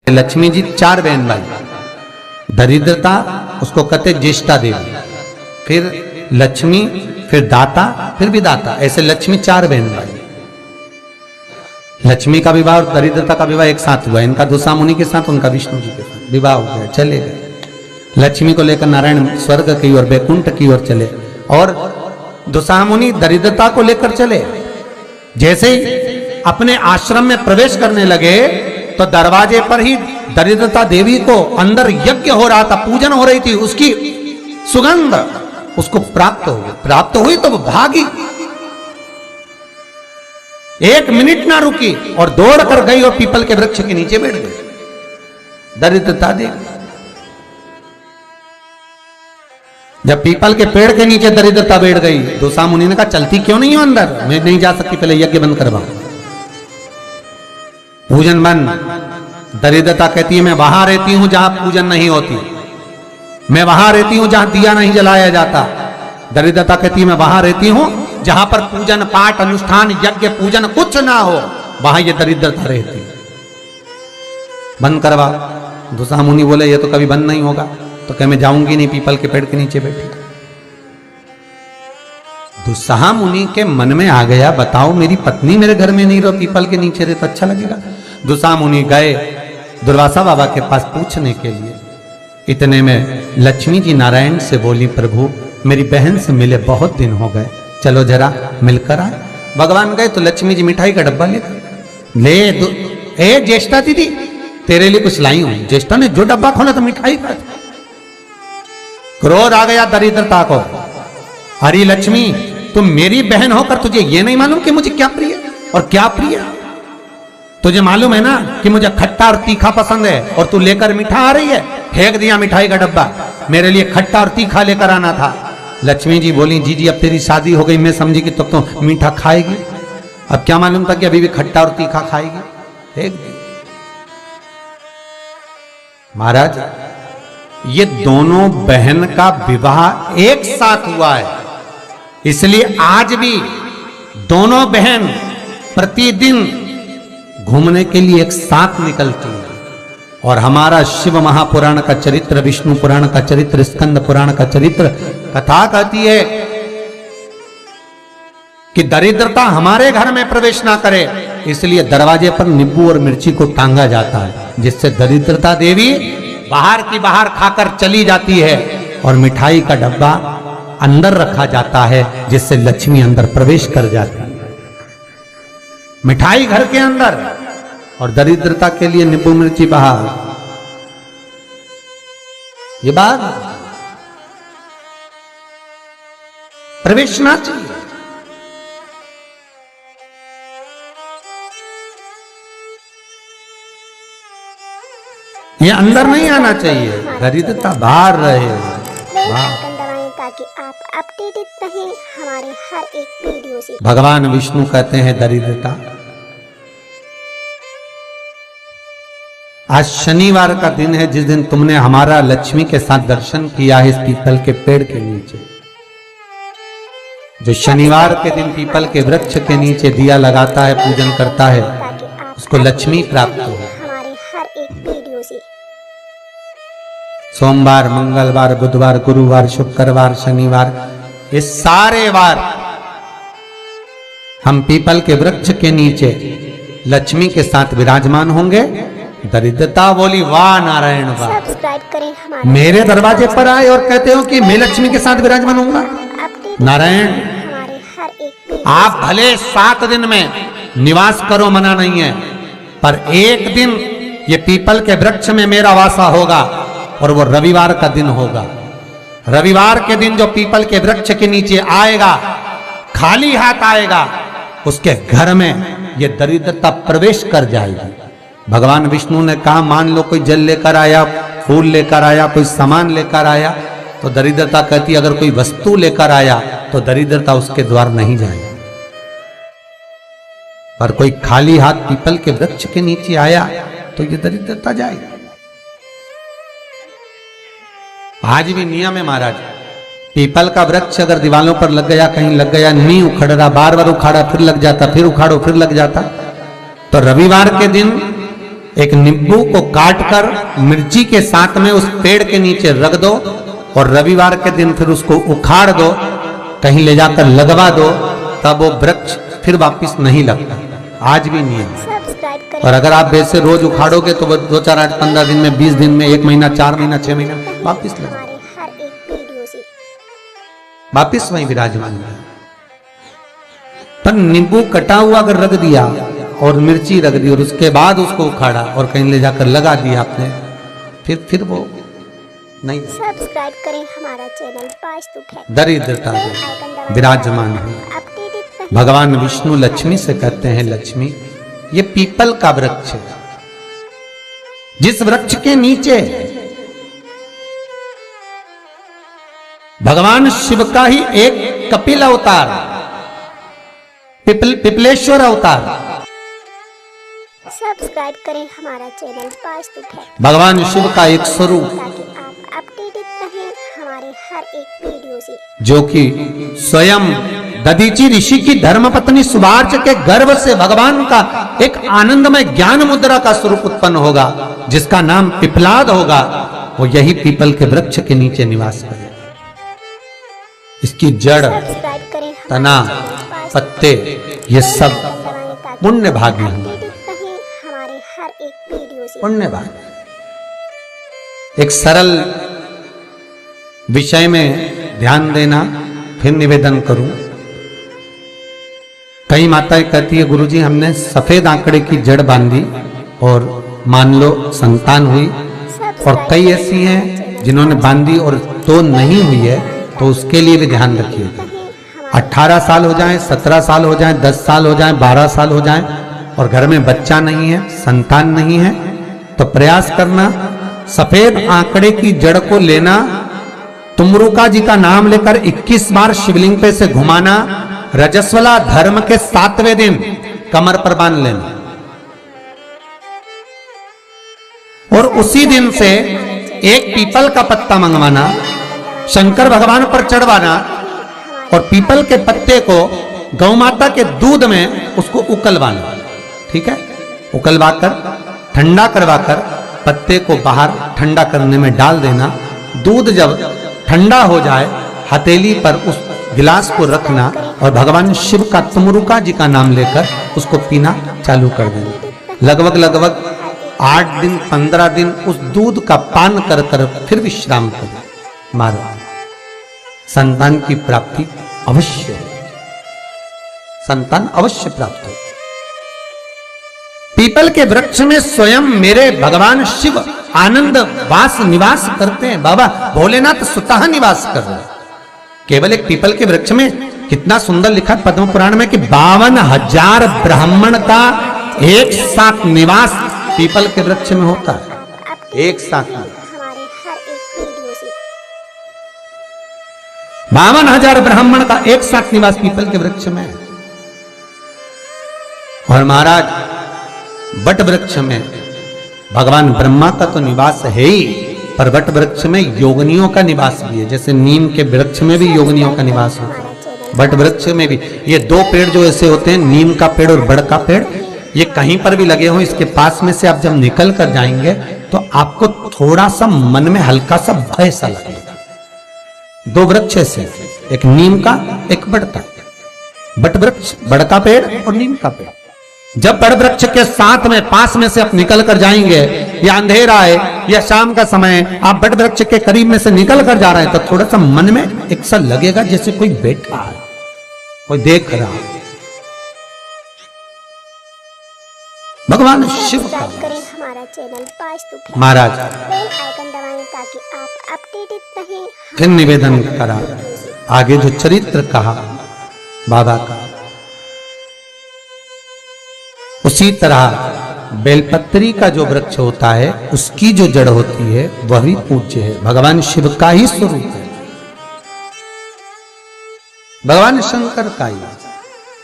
लक्ष्मी जी 4 बहन भाई, दरिद्रता उसको कहते ज्येष्ठा देवी, फिर लक्ष्मी, फिर दाता, फिर विदाता, ऐसे लक्ष्मी 4 बहन भाई। लक्ष्मी का विवाह और दरिद्रता का विवाह एक साथ हुआ, इनका दुसा मुनि के साथ, उनका विष्णु जी के साथ विवाह हो गया, चले गए। लक्ष्मी को लेकर नारायण स्वर्ग की ओर, बैकुंठ की ओर चले, और दुसा मुनि दरिद्रता को लेकर चले। जैसे ही अपने आश्रम में प्रवेश करने लगे तो दरवाजे पर ही दरिद्रता देवी को अंदर यज्ञ हो रहा था, पूजन हो रही थी, उसकी सुगंध उसको प्राप्त हो गई। प्राप्त हुई तो वो भागी, 1 मिनट ना रुकी और दौड़ कर गई और पीपल के वृक्ष के नीचे बैठ गई दरिद्रता देवी। जब पीपल के पेड़ के नीचे दरिद्रता बैठ गई, दुसा मुनि ने कहा चलती क्यों नहीं हो अंदर? मैं नहीं जा सकती, पहले यज्ञ बंद करवाओ, पूजन बंद। दरिद्रता कहती है मैं वहां रहती हूं जहां पूजन नहीं होती, मैं वहां रहती हूं जहां दिया नहीं जलाया जाता। दरिद्रता कहती है मैं वहां रहती हूं जहां पर पूजन पाठ अनुष्ठान यज्ञ पूजन कुछ ना हो, वहां ये दरिद्रता रहती। बंद करवा। दुसा मुनि बोले ये तो कभी बंद नहीं होगा, तो कह मैं जाऊंगी नहीं, पीपल के पेड़ के नीचे बैठी। दुसा मुनि के मन में आ गया, बताओ मेरी पत्नी मेरे घर में नहीं रहो, पीपल के नीचे रहे तो अच्छा लगेगा। दुसा मुनि गए दुर्वासा बाबा के पास पूछने के लिए। इतने में लक्ष्मी जी नारायण से बोली, प्रभु मेरी बहन से मिले बहुत दिन हो गए, चलो जरा मिलकर आए। भगवान गए तो लक्ष्मी जी मिठाई का डब्बा ले ए ज्येष्ठा दीदी तेरे लिए कुछ लाई हूं। ज्येष्ठा ने जो डब्बा खोला तो मिठाई का। क्रोध आ गया दरिद्रता को, हरी लक्ष्मी तुम मेरी बहन होकर तुझे ये नहीं मालूम कि मुझे क्या प्रिय और क्या प्रिय? तुझे मालूम है ना कि मुझे खट्टा और तीखा पसंद है, और तू लेकर मीठा आ रही है। फेंक दिया मिठाई का डब्बा, मेरे लिए खट्टा और तीखा लेकर आना था। लक्ष्मी जी बोली जी जी अब तेरी शादी हो गई, मैं समझी कि तब तो मीठा खाएगी, अब क्या मालूम था कि अभी भी खट्टा और तीखा खाएगी। फेंक दी। महाराज ये दोनों बहन का विवाह एक साथ हुआ है, इसलिए आज भी दोनों बहन प्रतिदिन घूमने के लिए एक साथ निकलती है। और हमारा शिव महापुराण का चरित्र, विष्णु पुराण का चरित्र, स्कंद पुराण का चरित्र कथा कहती है कि दरिद्रता हमारे घर में प्रवेश ना करे, इसलिए दरवाजे पर नींबू और मिर्ची को टांगा जाता है, जिससे दरिद्रता देवी बाहर की बाहर खाकर चली जाती है, और मिठाई का डब्बा अंदर रखा जाता है, जिससे लक्ष्मी अंदर प्रवेश कर जाती है। मिठाई घर के अंदर और दरिद्रता के लिए नींबू मिर्ची बाहर। ये बात प्रवेश ना चाहिए। ये अंदर नहीं आना चाहिए, दरिद्रता बाहर रहे। ताकि आप अपडेटेड रहें हमारे हर एक वीडियो से। भगवान विष्णु कहते हैं दरिद्रता। आज शनिवार का दिन है, जिस दिन तुमने हमारा लक्ष्मी के साथ दर्शन किया है इस पीपल के पेड़ के नीचे। जो शनिवार के दिन पीपल के वृक्ष के नीचे दिया लगाता है, पूजन करता है, उसको लक्ष्मी प्राप्त हो। हमारे हर एक वीडियो से सोमवार, मंगलवार, बुधवार, गुरुवार, शुक्रवार, शनिवार, ये सारे वार हम पीपल के वृक्ष के नीचे लक्ष्मी के साथ विराजमान होंगे। दरिद्रता बोली वाह नारायण वाह, सब्सक्राइब करें हमारे मेरे दरवाजे पर आए और कहते हो कि मैं लक्ष्मी के साथ विराजमान होऊंगा। नारायण हमारे हर एक आप भले 7 दिन में निवास करो, मना नहीं है, पर एक दिन ये पीपल के वृक्ष में मेरा वासा होगा, और वो रविवार का दिन होगा। रविवार के दिन जो पीपल के वृक्ष के नीचे आएगा, खाली हाथ आएगा, उसके घर में ये दरिद्रता प्रवेश कर जाएगी। भगवान विष्णु ने कहा मान लो कोई जल लेकर आया, फूल लेकर आया, कोई सामान लेकर आया, तो दरिद्रता कहती अगर कोई वस्तु लेकर आया तो दरिद्रता उसके द्वार नहीं जाएगी। पर कोई खाली हाथ पीपल के वृक्ष के नीचे आया तो ये दरिद्रता जाएगी। आज भी नियम है महाराज, पीपल का वृक्ष अगर दीवालों पर लग गया, कहीं लग गया, नहीं उखड़ रहा, बार बार उखाड़ा फिर लग जाता, फिर उखाड़ो फिर लग जाता, तो रविवार के दिन एक नींबू को काटकर मिर्ची के साथ में उस पेड़ के नीचे रख दो और रविवार के दिन फिर उसको उखाड़ दो, कहीं ले जाकर लगवा दो, तब वो वृक्ष फिर वापस नहीं लगता। आज भी नहीं है। सब्सक्राइब करें। और अगर आप वैसे रोज उखाड़ोगे तो वो 2, 4, 8, 15 दिन में, 20 दिन में, 1 महीना, 4 महीना, 6 महीना वापस लगेगा, हमारे हर एक वीडियो से। वापस वहीं विराजमान है। पर नींबू कटा हुआ अगर रख दिया और मिर्ची रख दी और उसके बाद उसको उखाड़ा और कहीं ले जाकर लगा दिया आपने, फिर वो नहीं, सब्सक्राइब करें हमारा चैनल वास्तु फैक्ट। दरिद्रता में विराजमान है। अपडेटेड रहें। भगवान विष्णु लक्ष्मी से कहते हैं, लक्ष्मी ये पीपल का वृक्ष है, जिस वृक्ष के नीचे भगवान शिव का ही एक कपिल अवतार, पिपलेश्वर अवतार, सब्सक्राइब करें हमारा चैनल वास्तु फैक्ट, भगवान शिव का एक स्वरूप, ताकि आप अपडेटेड रहें हमारे हर एक वीडियो से। जो कि स्वयं दधीची ऋषि की धर्मपत्नी सुभार्च के गर्भ से भगवान का एक आनंदमय ज्ञान मुद्रा का स्वरूप उत्पन्न होगा, जिसका नाम पिपलाद होगा। वो यही पीपल के वृक्ष के नीचे निवास करेगा। इसकी जड़, सब्सक्राइब करें तना, पत्ते, ये सब पुण्य भागी हैं। अपडेटेड रहें हमारे हर एक वीडियो से। पुण्य भागी। एक सरल विषय में ध्यान देना, फिर निवेदन करूं। कई माताएं कहती है, गुरुजी हमने सफेद आंकड़े की जड़ बांधी और मान लो संतान हुई, और कई ऐसी हैं जिन्होंने बांधी और तो नहीं हुई है, तो उसके लिए भी ध्यान रखिएगा। 18 साल हो जाएं, 17 साल हो जाएं, 10 साल हो जाएं, 12 साल हो जाएं और घर में बच्चा नहीं है, संतान नहीं है, तो प्रयास करना सफेद आंकड़े की जड़ को लेना, तुमरुका जी का नाम लेकर 21 बार शिवलिंग पे से घुमाना, रजस्वला धर्म के 7वें दिन कमर पर बांध लेना और उसी दिन से एक पीपल का पत्ता मंगवाना, शंकर भगवान पर चढ़वाना और पीपल के पत्ते को गौ माता के दूध में उसको उकलवाना। ठीक है, उकलवाकर ठंडा करवाकर पत्ते को बाहर ठंडा करने में डाल देना। दूध जब ठंडा हो जाए, हथेली पर उस गिलास को रखना और भगवान शिव का तुमरुका जी का नाम लेकर उसको पीना चालू कर देना। लगभग 8 दिन 15 दिन उस दूध का पान कर कर फिर विश्राम करो। मारो, संतान की प्राप्ति अवश्य हो, संतान अवश्य प्राप्त हो। पीपल के वृक्ष में स्वयं मेरे भगवान शिव आनंद वास निवास करते हैं। बाबा भोलेनाथ स्वतः निवास कर रहे हैं। केवल एक पीपल के वृक्ष में कितना सुंदर लिखा पद्म पुराण में कि 52,000 ब्राह्मण का एक साथ निवास पीपल के वृक्ष में होता है। एक साथ में हमारे हर एक वीडियो से। 52,000 ब्राह्मण का एक साथ निवास पीपल के वृक्ष में है। और महाराज वट वृक्ष में भगवान ब्रह्मा का तो निवास है ही, पर वट वृक्ष में योगनियों का निवास भी है। जैसे नीम के वृक्ष में भी योगनियों का निवास होता है, वट वृक्ष में भी। ये 2 पेड़ जो ऐसे होते हैं, नीम का पेड़ और बड़ का पेड़, ये कहीं पर भी लगे हों, इसके पास में से आप जब निकल कर जाएंगे तो आपको थोड़ा सा मन में हल्का सा भय सा लगेगा। 2 वृक्ष ऐसे, एक नीम का, एक बड़ का। बट वृक्ष, बड़ का पेड़ और नीम का पेड़। जब बड़ वृक्ष के साथ में पास में से आप निकल कर जाएंगे, या अंधेरा है या शाम का समय, आप बड़ वृक्ष के करीब में से निकल कर जा रहे हैं, तो थोड़ा सा मन में एक सा लगेगा जैसे कोई बैठा है, कोई देख रहा है। भगवान शिव का सब्सक्राइब करें हमारा चैनल वास्तु फैक्ट। महाराज बेल आइकन दबाएं ताकि आप अपडेटेड रहें। फिर निवेदन करा, आगे जो चरित्र कहा बाबा का, उसी तरह बेलपत्री का जो वृक्ष होता है, उसकी जो जड़ होती है वह भी पूज्य है, भगवान शिव का ही स्वरूप है, भगवान शंकर का ही।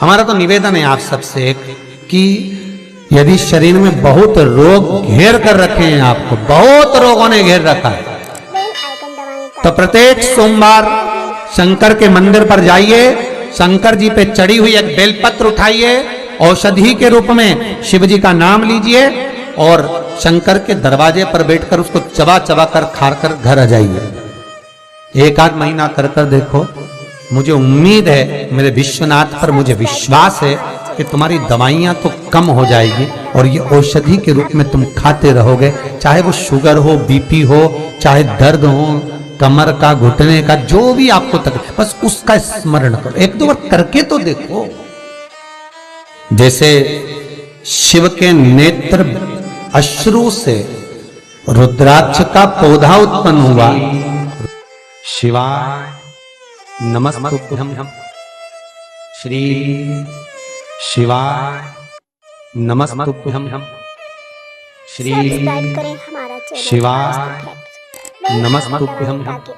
हमारा तो निवेदन है आप सबसे एक कि यदि शरीर में बहुत रोग घेर कर रखे हैं, आपको बहुत रोगों ने घेर रखा है, बेल आइकन दबाएं तो प्रत्येक सोमवार शंकर के मंदिर पर जाइए, शंकर जी पे चढ़ी हुई एक बेलपत्र उठाइए, औषधि के रूप में शिव जी का नाम लीजिए और शंकर के दरवाजे पर बैठकर उसको चबा चबा कर खा कर घर आ जाइए। एक आध महीना कर कर देखो, मुझे उम्मीद है, मेरे विश्वनाथ पर मुझे विश्वास है कि तुम्हारी दवाइयां तो कम हो जाएगी और ये औषधि के रूप में तुम खाते रहोगे। चाहे वो शुगर हो, बीपी हो, चाहे दर्द हो, कमर का, घुटने का, जो भी आपको तकलीफ, बस उसका स्मरण करो। एक दो बार करके तो देखो। जैसे शिव के नेत्र अश्रु से रुद्राक्ष का पौधा उत्पन्न हुआ। शिवाय नमस्तुभ्यं श्री शिवाय नमस्तुभ्यं श्री सब्सक्राइब करें हमारा चैनल शिवाय नमस्तुभ्यं। ताकि